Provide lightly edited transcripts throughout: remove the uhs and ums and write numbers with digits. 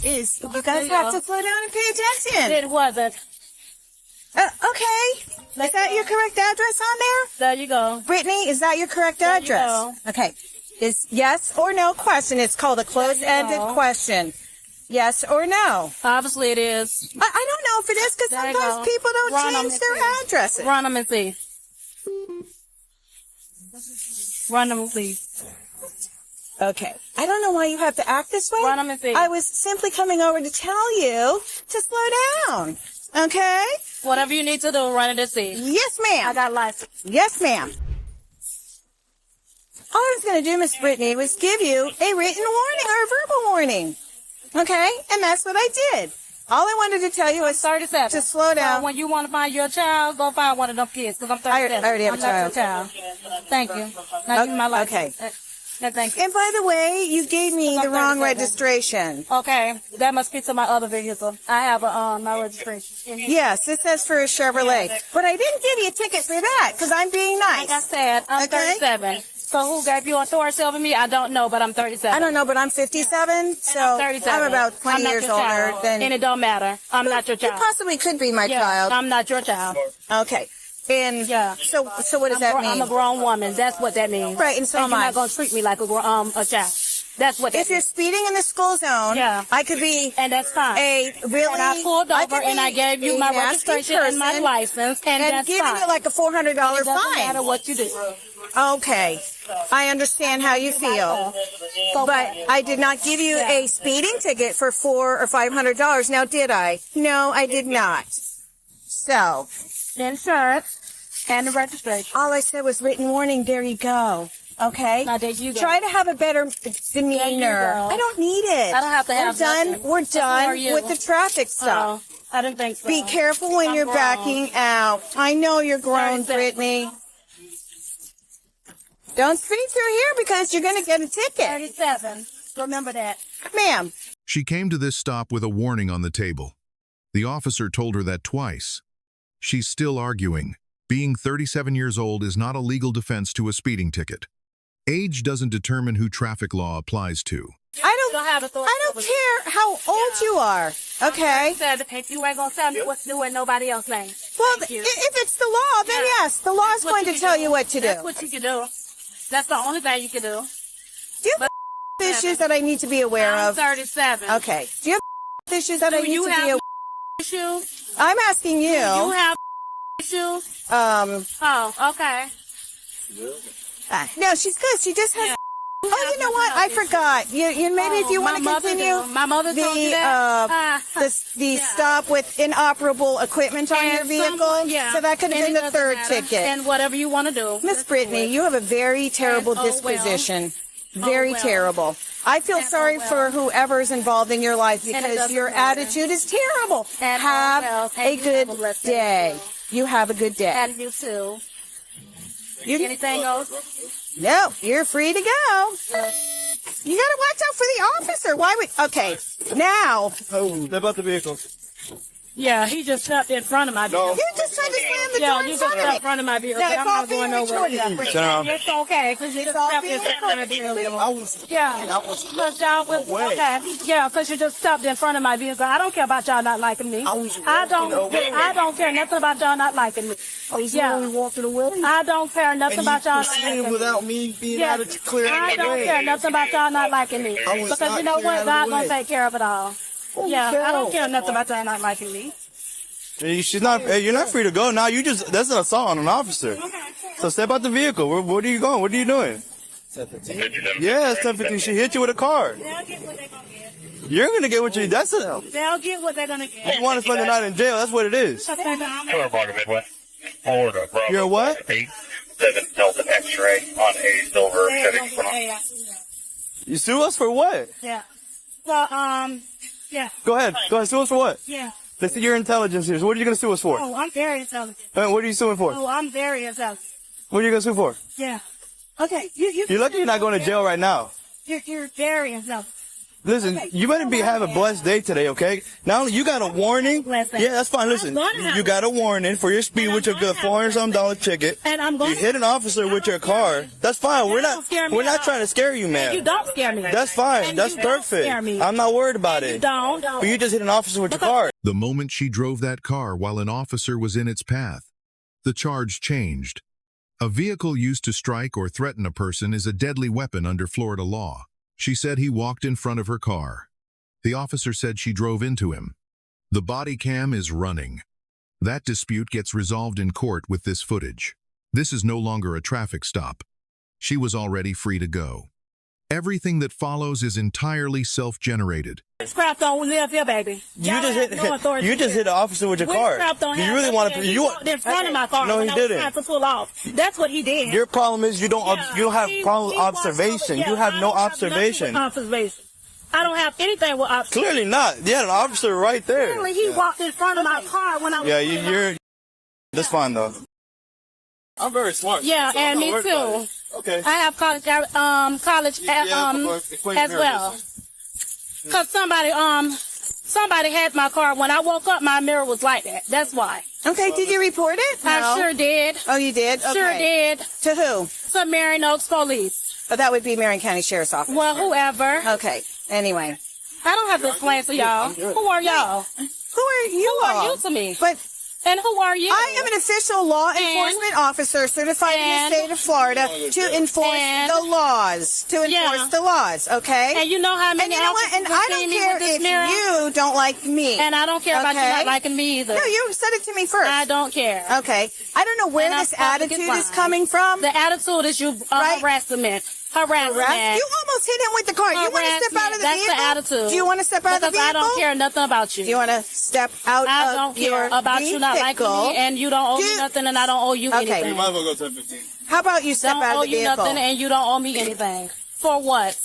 is you guys have to slow down and pay attention. It wasn't. Okay. Is that your correct address on there? There you go. Brittany, is that your correct address? Okay. Is yes or no question. It's called a closed-ended question. Yes or no? Obviously it is. I don't know if it is because sometimes people don't change their addresses. Run them and see. Run them and see. Okay. I don't know why you have to act this way. Run them and see. I was simply coming over to tell you to slow down. Okay? Whatever you need to do, run it and see. Yes, ma'am. I got license. Yes, ma'am. All I was going to do, Miss Brittany, was give you a written warning or a verbal warning. Okay? And that's what I did. All I wanted to tell you was 37. to slow down. So when you want to find your child, go find one of them kids, because I'm 37. I already have a child. Not your child. Thank you. Now give me my license. Okay. No, thank you. And by the way, you gave me the wrong registration. Okay. That must be to my other vehicle. I have my registration. Yes, it says for a Chevrolet. But I didn't give you a ticket for that, because I'm being nice. Like I said, I'm 37. So who gave you authority over me? I don't know, but I'm 37. I don't know, but I'm 57, so I'm about 20 years older than... And it don't matter. I'm not your child. You possibly could be my child. I'm not your child. Okay. And so what does that mean? I'm a grown woman. That's what that means. Right, and so am I. You're not going to treat me like a child. That's what that If you're speeding in the school zone, I could be... And that's fine. And I pulled over and I gave you my registration and my license, and that's fine. giving you like a $400 fine. It doesn't matter what you do. Okay. I understand how you feel. But I did not give you a speeding ticket for $400 or $500. Now, did I? No, I did not. So... The insurance and the registration. All I said was written warning. There you go. Okay? Now, there you go. Try to have a better demeanor. I don't need it. I don't have to have nothing. We're done with the traffic stop. I didn't think so. Be careful when you're backing out. I know you're grown, Brittany. Don't speed through here because you're going to get a ticket. 37. Remember that. Ma'am. She came to this stop with a warning on the table. The officer told her that twice. She's still arguing. Being 37 years old is not a legal defense to a speeding ticket. Age doesn't determine who traffic law applies to. I don't care how old you are, okay? You ain't going to tell me what to do with nobody else's name. Well, if it's the law, then yes, the law is going to tell you what to do. That's what you can do. That's the only thing you can do. Do you have issues that I need to be aware of? I'm 37. Okay. Do you have issues that I need to be aware of? Issues? I'm asking you. Do you have issues? Oh, okay. No, she's good. She just has... Oh, you know what? I forgot. You maybe if you want to continue my mother told you that. the stop with inoperable equipment on your vehicle. So that could have been the third ticket. And whatever you want to do. Miss Brittany, you have a very terrible disposition. Very terrible. I feel sorry for whoever's involved in your life because your attitude is terrible. Have a good day. You have a good day. And you too. Anything else? No, you're free to go. You gotta watch out for the officer. Why would... Okay, now... Oh, step out the vehicle. Yeah, he just stepped in front of my vehicle. You just tried to slam the door you just stepped in front of my vehicle. I'm not going nowhere. It's okay, because you just stepped in front of my vehicle. Yeah, because you just stepped in front of my vehicle. I don't care about y'all not liking me. I don't care nothing about y'all not liking me. I don't care nothing about y'all not liking me. Without me being out of clear. I don't care nothing about y'all not liking me. Because you know what? God gonna take care of it all. Yeah, I don't care nothing about y'all not liking me. She's not. You're not free to go now. That's an assault on an officer. So step out the vehicle. Where are you going? What are you doing? 10:15. Yeah, it's 10:15. She hit you with a car. They'll get what they're gonna get. You're gonna get what you. They'll get what they're gonna get. You want to spend the night in jail? That's what it is. You're what? 8-7 Delta X-ray on a silver Chevy. You sue us for what? Yeah. Well, yeah. Go ahead. Sue us for what? Yeah. They see your intelligence here. So what are you going to sue us for? Oh, I'm very intelligent. What are you suing for? Oh, I'm very intelligent. What are you going to sue for? Yeah. Okay. You're lucky you're not going to jail right now. You're very intelligent. Listen, you better have a blessed day today, okay? Not only you got a warning. Yeah, that's fine. Listen, you got a warning for your speed with your good $400-something ticket. And I'm going. You hit an officer with your car. That's fine. We're not trying to scare you, man. You don't scare me. That's fine. That's perfect. I'm not worried about it. You don't. But you just hit an officer with your car. The moment she drove that car while an officer was in its path, the charge changed. A vehicle used to strike or threaten a person is a deadly weapon under Florida law. She said he walked in front of her car. The officer said she drove into him. The body cam is running. That dispute gets resolved in court with this footage. This is no longer a traffic stop. She was already free to go. Everything that follows is entirely self-generated. Witchcraft don't live here, baby. You just hit an officer with your car. Witchcraft don't Do you have really no want to? He walked in front of my car. No, he when I was didn't. trying to pull off. That's what he did. Your problem is you don't have problem with observation. You have no observation. Observation. I don't have anything with observation. Clearly not. You had an officer right there. Clearly, he walked in front of my car when I was. Yeah, you're. That's fine though. I'm very smart. Yeah, so and me too. Okay. I have college as well. Cause somebody had my car. When I woke up, my mirror was like that. That's why. Okay, did you report it? No. I sure did. Oh, you did? Okay. Sure did. To who? To Marion Oaks Police. Oh, that would be Marion County Sheriff's Office. Well, whoever. Okay, anyway. I don't have to explain to y'all. Who are y'all? Who are you? Who are you to me? But and who are you? I am an official law enforcement officer certified in the state of Florida to enforce the laws. The laws, okay? And you know how many officers And I don't care if you don't like me. And I don't care about you not liking me either. No, you said it to me first. I don't care. Okay. I don't know where this attitude is coming from. The attitude is you harassment. Harassment. You almost hit him with the car. You want to step out of the vehicle? That's the attitude. Do you want to step out of the vehicle? Because I don't care nothing about you. Do you want to step out I don't care about you not liking me, and you don't owe me nothing, and I don't owe you anything. You might as well go 10-15. How about you step out of the vehicle? Don't owe you nothing, and you don't owe me anything. For what?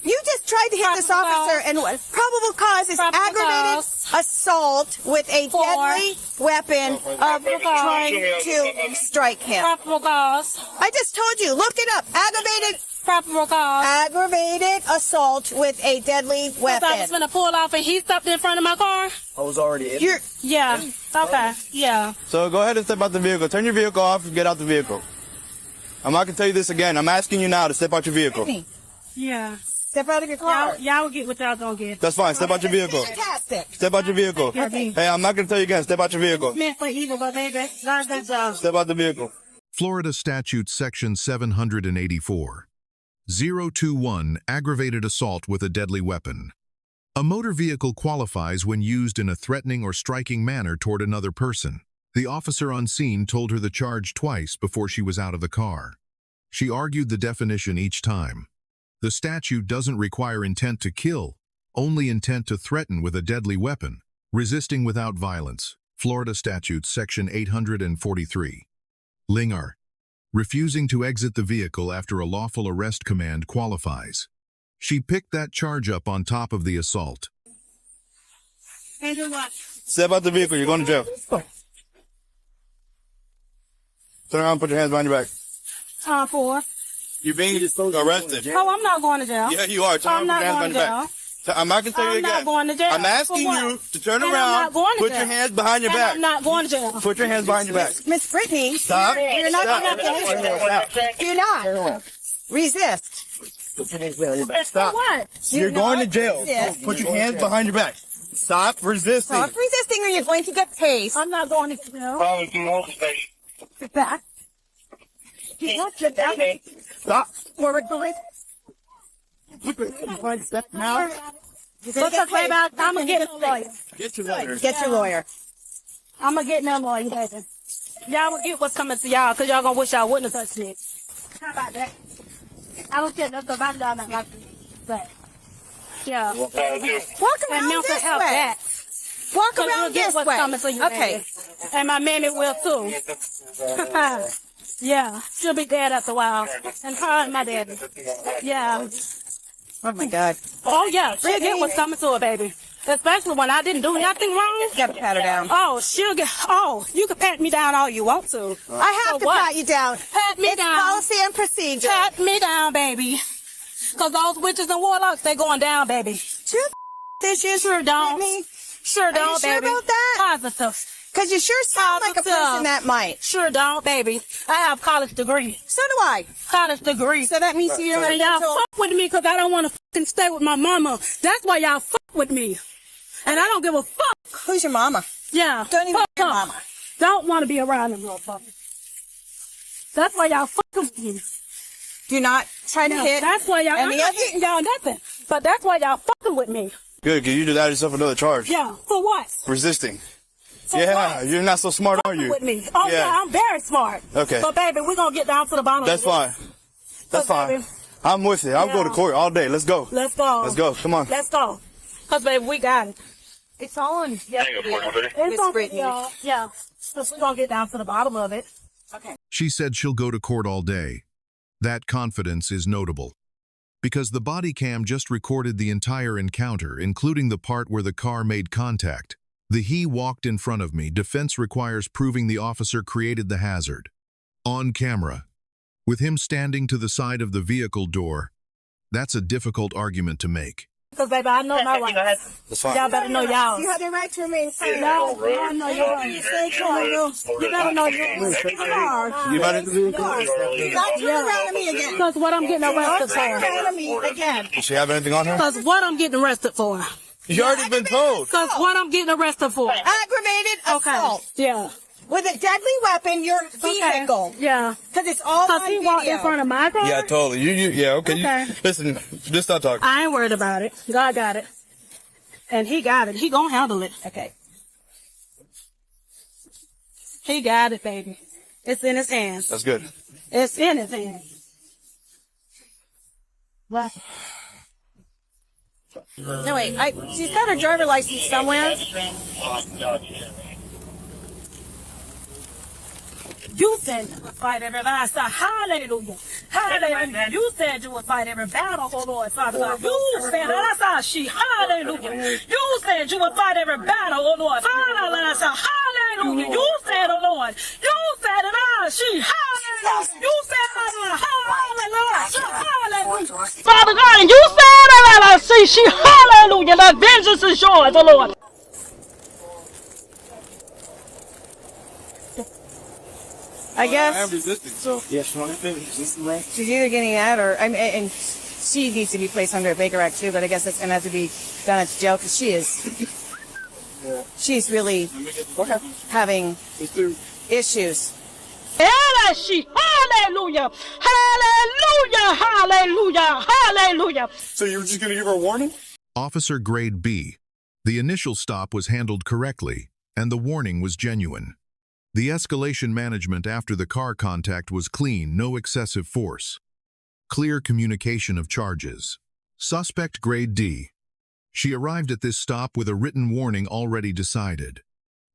You just tried to hit this officer, and probable cause is aggravated assault with a deadly weapon of trying to strike him. Probable cause. I just told you. Look it up. Aggravated. Probable cause. Aggravated assault with a deadly weapon. I was going to pull off, and he stepped in front of my car. I was already in. Yeah. Okay. Yeah. So go ahead and step out the vehicle. Turn your vehicle off and get out the vehicle. I'm not going to tell you this again. I'm asking you now to step out your vehicle. Yeah. Step out of your car. Y'all will get what y'all don't get. That's fine. Step out your vehicle. Fantastic. Step out your vehicle. Hey, I'm not going to tell you again. Step out your vehicle. Meant for evil, but baby, God's that job. Step out the vehicle. Florida Statute Section 784. 021 Aggravated assault with a deadly weapon. A motor vehicle qualifies when used in a threatening or striking manner toward another person. The officer on scene told her the charge twice before she was out of the car. She argued the definition each time. The statute doesn't require intent to kill, only intent to threaten with a deadly weapon, resisting without violence. Florida Statute Section 843. Linger. Refusing to exit the vehicle after a lawful arrest command qualifies. She picked that charge up on top of the assault. Step out the vehicle. You're going to jail. Turn around and put your hands behind your back. Time for. You're being arrested. Oh, I'm not going to jail. Yeah, you are. Turn around and put your hands behind your back. I'm not going to tell you again. I'm not going to jail. I'm asking you to turn around, put your hands behind your back. I'm not going to jail. Put your hands behind your back. Miss Brittany. Stop. You're not going to do not. Resist. Stop. What? You're going to jail. Put your hands behind your back. Stop resisting. Stop resisting or you're going to get tased. I'm not going to jail. Sit back. Stop. Forward, boys. Step now. What's up, baby? I'm going to get a lawyer. Get your lawyer. Get your lawyer. I'm going to get no lawyer, baby. Y'all will get what's coming to y'all, because y'all going to wish y'all wouldn't have touched me. How about that? I don't care nothing about y'all not like me. But, yeah. Walk around this way. Walk around this way. Coming to you, okay. Baby. And my mammy will, too. Yeah. She'll be dead after a while. And her and my daddy. Yeah. Oh, my God. Oh, yeah. She'll get what's coming to her, baby. Especially when I didn't do nothing wrong. You gotta pat her down. Oh, she'll get. Oh, you can pat me down all you want to. I have to pat you down. Pat me down. Policy and procedure. Pat me down, baby. Because those witches and warlocks, they going down, baby. two issues? Sure don't. Me? Sure don't, Are you sure baby. about that? Positive. Because you sure sound like a person that might. Sure don't, baby. I have college degree. So do I. College degree. So that means you're And y'all fuck with me because I don't want to fucking stay with my mama. That's why y'all fuck with me. And I don't give a fuck. Who's your mama? Yeah. Don't even fuck know your her. mama. Don't want to be around them motherfuckers. That's why y'all fucking with me. Do not try to hit. That's why y'all. I'm any not other- hitting y'all nothing. But that's why y'all fucking with me. Good, because you just added yourself another charge. Yeah. For what? Resisting. For Yeah, what? you're not so smart, are Fucking you? with me. Oh yeah, I'm very smart. Okay. But baby, we're gonna get down to the bottom That's of fine. That's So, fine. baby. I'm with it. I'll go to Yeah. court all day. Let's go. it. Let's go. Let's go. Come on. Let's go. Cause baby, we got it. It's all on. Hang on, 430. It's Miss on Brittany. video. Yeah. Cause we're gonna get down to the bottom of it. Okay. She said she'll go to court all day. That confidence is notable. Because the body cam just recorded the entire encounter, including the part where the car made contact. The he walked in front of me. Defense requires proving the officer created the hazard. On camera. With him standing to the side of the vehicle door. That's a difficult argument to make. Cause baby, I know my rights. That's fine. Y'all better know y'all. You have the right to remain silent. Y'all know your rights. You better know your rights. You about to do it? Not turn around to me again. Cause what I'm getting arrested Turn for. around to me again. Does she have anything on her? Cause what I'm getting arrested for. You already been told. Cause what I'm getting arrested for. Aggravated assault Yeah. with a deadly weapon. Your vehicle. Yeah. Because it's all Cause on he video. walked in front of my car. Yeah, totally. Yeah, okay. Okay. Listen, just stop talking. I ain't worried about it. God got it. And he got it. He gonna handle it. Okay. He got it, baby. It's in his hands. That's good. It's in his hands. What? No, wait. She's got her driver license somewhere. You said you would fight every battle. Hallelujah. Hallelujah. You said you would fight every battle, oh Lord, Father God. You said that's our she. Hallelujah. You said you would fight every battle, oh Lord. Father God. Hallelujah. You said, oh Lord. You said it our she. Hallelujah. You said hallelujah. Father God, and you said I see she. Hallelujah. The vengeance is yours, oh Lord. I guess resisting. So, yeah, she wants to finish. she's either getting that or, I mean, and she needs to be placed under a Baker Act too, but I guess that's going to have to be done at the jail because she is, she's really having issues. Hallelujah. Hallelujah. Hallelujah. Hallelujah. So you were just going to give her a warning? Officer Grade B. The initial stop was handled correctly, and the warning was genuine. The escalation management after the car contact was clean, no excessive force. Clear communication of charges. Suspect Grade D. She arrived at this stop with a written warning already decided.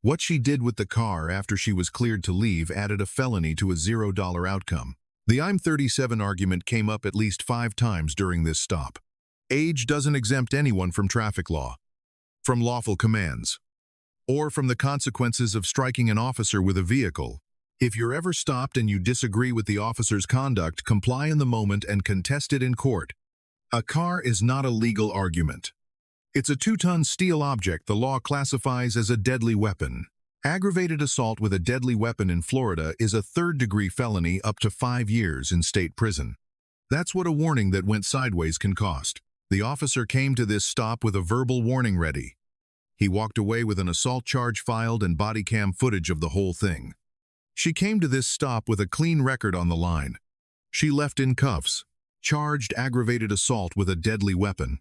What she did with the car after she was cleared to leave added a felony to a $0 outcome. The I'm 37 argument came up at least 5 times during this stop. Age doesn't exempt anyone from traffic law, from lawful commands, or from the consequences of striking an officer with a vehicle. If you're ever stopped and you disagree with the officer's conduct, comply in the moment and contest it in court. A car is not a legal argument. It's a 2-ton steel object the law classifies as a deadly weapon. Aggravated assault with a deadly weapon in Florida is a 3rd-degree felony up to 5 years in state prison. That's what a warning that went sideways can cost. The officer came to this stop with a verbal warning ready. He walked away with an assault charge filed and body cam footage of the whole thing. She came to this stop with a clean record on the line. She left in cuffs, charged aggravated assault with a deadly weapon.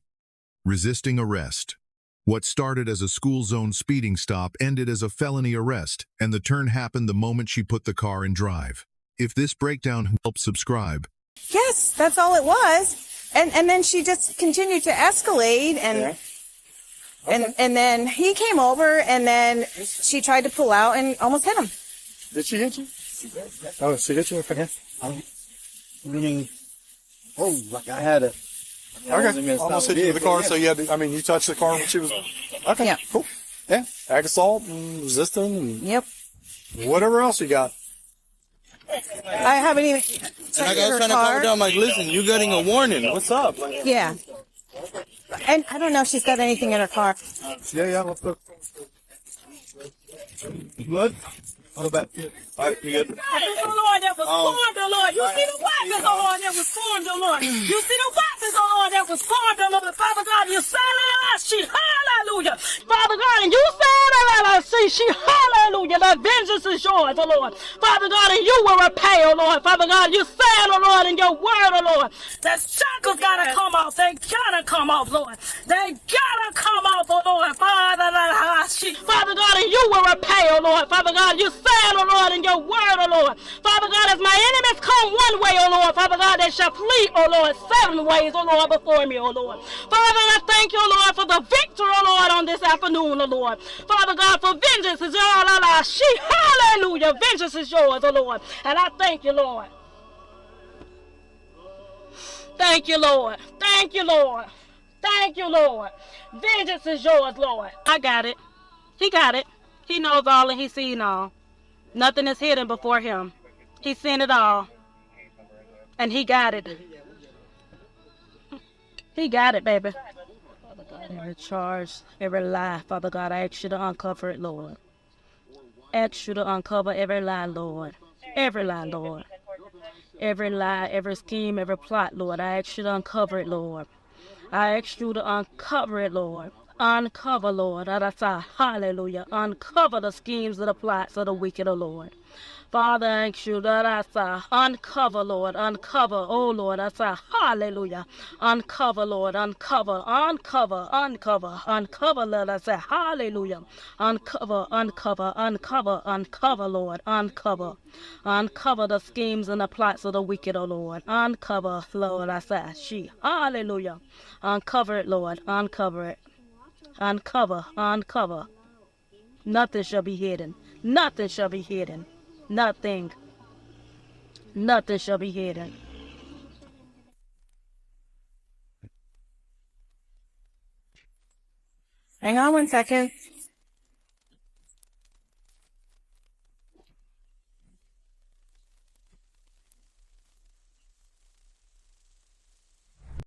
Resisting arrest. What started as a school zone speeding stop ended as a felony arrest, and the turn happened the moment she put the car in drive. If this breakdown helps, subscribe. Yes, that's all it was. And then she just continued to escalate and then he came over and then she tried to pull out and almost hit him. Did she hit you? Oh, she hit you with her hand? Meaning, oh, like I had a. Okay. Almost hit you with the car, so you had to, I mean, you touched the car when she was. Okay. Yeah. Cool. Yeah. Ag assault and resisting and Yep. whatever else you got. I haven't even And checked I was her trying to calm her car. down. I'm like, listen, you're getting a warning. What's up? Like, Yeah. And I don't know if she's got anything in her car. Yeah, let's go. Good? Go back. All right, you good? Oh Lord, that was formed, oh Lord. You see the weapons, oh Lord, that was formed, oh Lord. You see the weapons, oh Lord, that was formed, oh Lord. Father God, you said she hallelujah. Father God, and you said she hallelujah. The vengeance is yours, oh Lord. Father God, and you will repay, oh Lord. Father God, you said, oh Lord, in your word, oh Lord, that shackles gotta come off. They gotta come off, Lord. They gotta come off, oh Lord. Father God, and you will repay, oh Lord. Father God, you said, oh Lord, in your word, oh Lord. Father God, as my enemies come one way, oh Lord, Father God, they shall flee, oh Lord, 7 ways, oh Lord, before me, oh Lord. Father, I thank you, oh Lord, for the victory, oh Lord, on this afternoon, oh Lord. Father God, for vengeance is yours, hallelujah. Vengeance is yours, oh Lord. And I thank you, Lord. Thank you, Lord. Thank you, Lord. Thank you, Lord. Vengeance is yours, Lord. I got it. He got it. He knows all and he's seen all. Nothing is hidden before him. He's seen it all. And he got it. He got it, baby. Father God, every charge, every lie, Father God, I ask you to uncover it, Lord. Ask you to uncover every lie, Lord. Every lie, Lord. Every lie, every scheme, every plot, Lord. I ask you to uncover it, Lord. I ask you to uncover it, Lord. Uncover, Lord. Hallelujah. Uncover the schemes of the plots of the wicked, O Lord. Father, I ask you that I say, uncover, Lord, uncover, oh Lord, I say, hallelujah, uncover, Lord, uncover, uncover, uncover, uncover, Lord, I say, hallelujah, uncover, uncover, uncover, uncover, Lord, uncover, uncover the schemes and the plots of the wicked, oh Lord, uncover, Lord, I say, hallelujah, uncover it, Lord, uncover it, uncover, uncover, nothing shall be hidden, nothing shall be hidden. Nothing shall be hidden. Hang on one second.